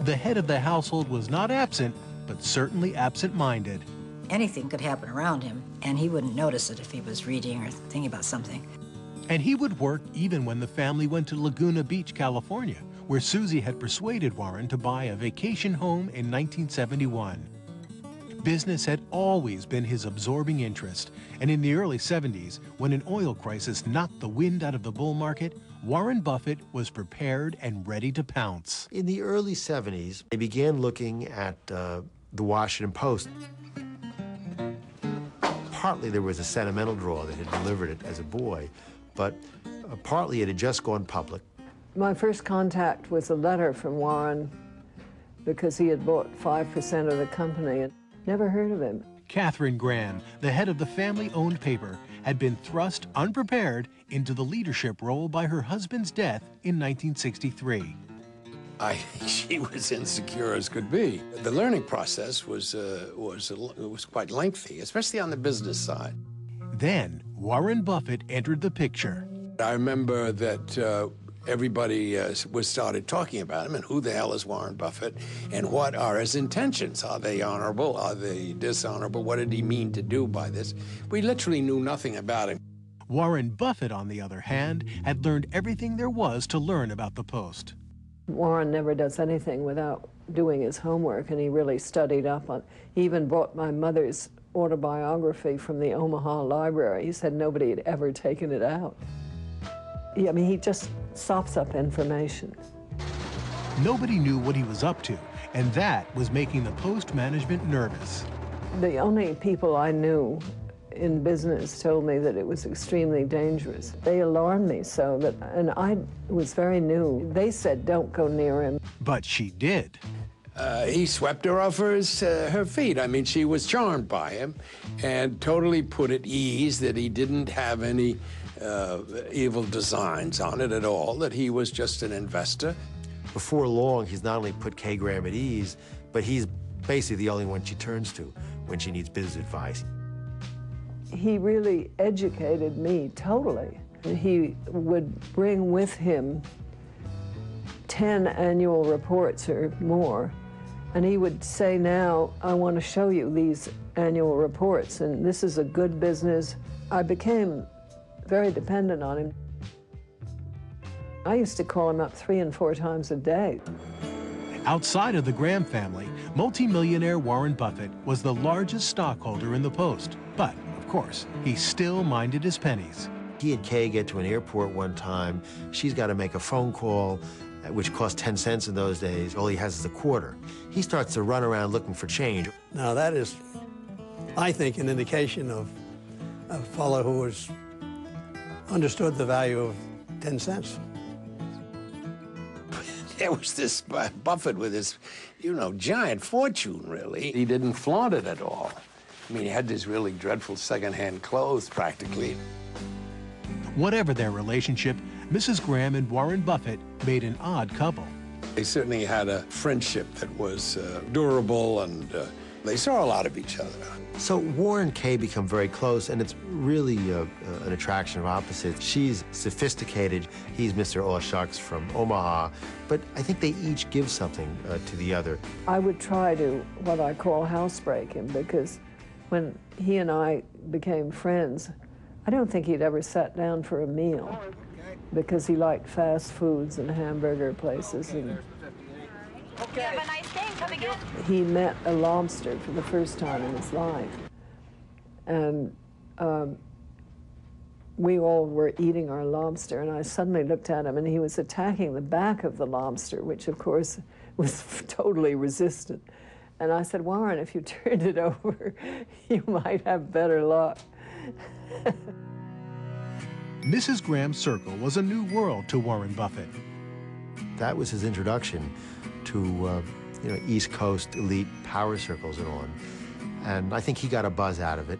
The head of the household was not absent, but certainly absent-minded. Anything could happen around him, and he wouldn't notice it if he was reading or thinking about something. And he would work even when the family went to Laguna Beach, California, where Susie had persuaded Warren to buy a vacation home in 1971. Business had always been his absorbing interest, and in the early 70s, when an oil crisis knocked the wind out of the bull market, Warren Buffett was prepared and ready to pounce. In the early 70s, they began looking at the Washington Post. Partly there was a sentimental draw that had delivered it as a boy, but partly it had just gone public. My first contact was a letter from Warren because he had bought 5% of the company and never heard of him. Catherine Graham, the head of the family-owned paper, had been thrust unprepared into the leadership role by her husband's death in 1963. I think she was insecure as could be. The learning process was quite lengthy, especially on the business side. Then Warren Buffett entered the picture. I remember that everybody started talking about him and who the hell is Warren Buffett and what are his intentions? Are they honorable? Are they dishonorable? What did he mean to do by this? We literally knew nothing about him. Warren Buffett, on the other hand, had learned everything there was to learn about the Post. Warren never does anything without doing his homework, and he really studied up on. He even bought my mother's autobiography from the Omaha library. He said nobody had ever taken it out. I mean, he just sops up information. Nobody knew what he was up to, and that was making the Post management nervous. The only people I knew in business told me that it was extremely dangerous. They alarmed me so that, and I was very new. They said, don't go near him. But she did. He swept her off her feet. I mean, she was charmed by him and totally put at ease that he didn't have any evil designs on it at all, that he was just an investor. Before long, he's not only put Kay Graham at ease, but he's basically the only one she turns to when she needs business advice. He really educated me totally. He would bring with him 10 annual reports or more, and he would say, now, I want to show you these annual reports, and this is a good business. I became very dependent on him. I used to call him up 3 and 4 times a day. Outside of the Graham family, multimillionaire Warren Buffett was the largest stockholder in the Post. But, of course, he still minded his pennies. He and Kay get to an airport one time. She's got to make a phone call, which cost 10 cents in those days. All he has is a quarter. He starts to run around looking for change. Now, that is, I think, an indication of a fellow who has understood the value of 10 cents. There was this Buffett with his, giant fortune, really. He didn't flaunt it at all. I mean, he had these really dreadful second-hand clothes, practically. Whatever their relationship, Mrs. Graham and Warren Buffett made an odd couple. They certainly had a friendship that was durable, and they saw a lot of each other. So Warren and Kay become very close, and it's really an attraction of opposites. She's sophisticated. He's Mr. All Shucks from Omaha. But I think they each give something to the other. I would try to, what I call, housebreak him, because when he and I became friends, I don't think he'd ever sat down for a meal, because he liked fast foods and hamburger places. And Okay. Have a nice day coming in. he met a lobster for the first time in his life. And we all were eating our lobster, and I suddenly looked at him, and he was attacking the back of the lobster, which, of course, was totally resistant. And I said, Warren, if you turned it over, you might have better luck. Mrs. Graham's circle was a new world to Warren Buffett. That was his introduction to East Coast elite power circles and on. And I think he got a buzz out of it.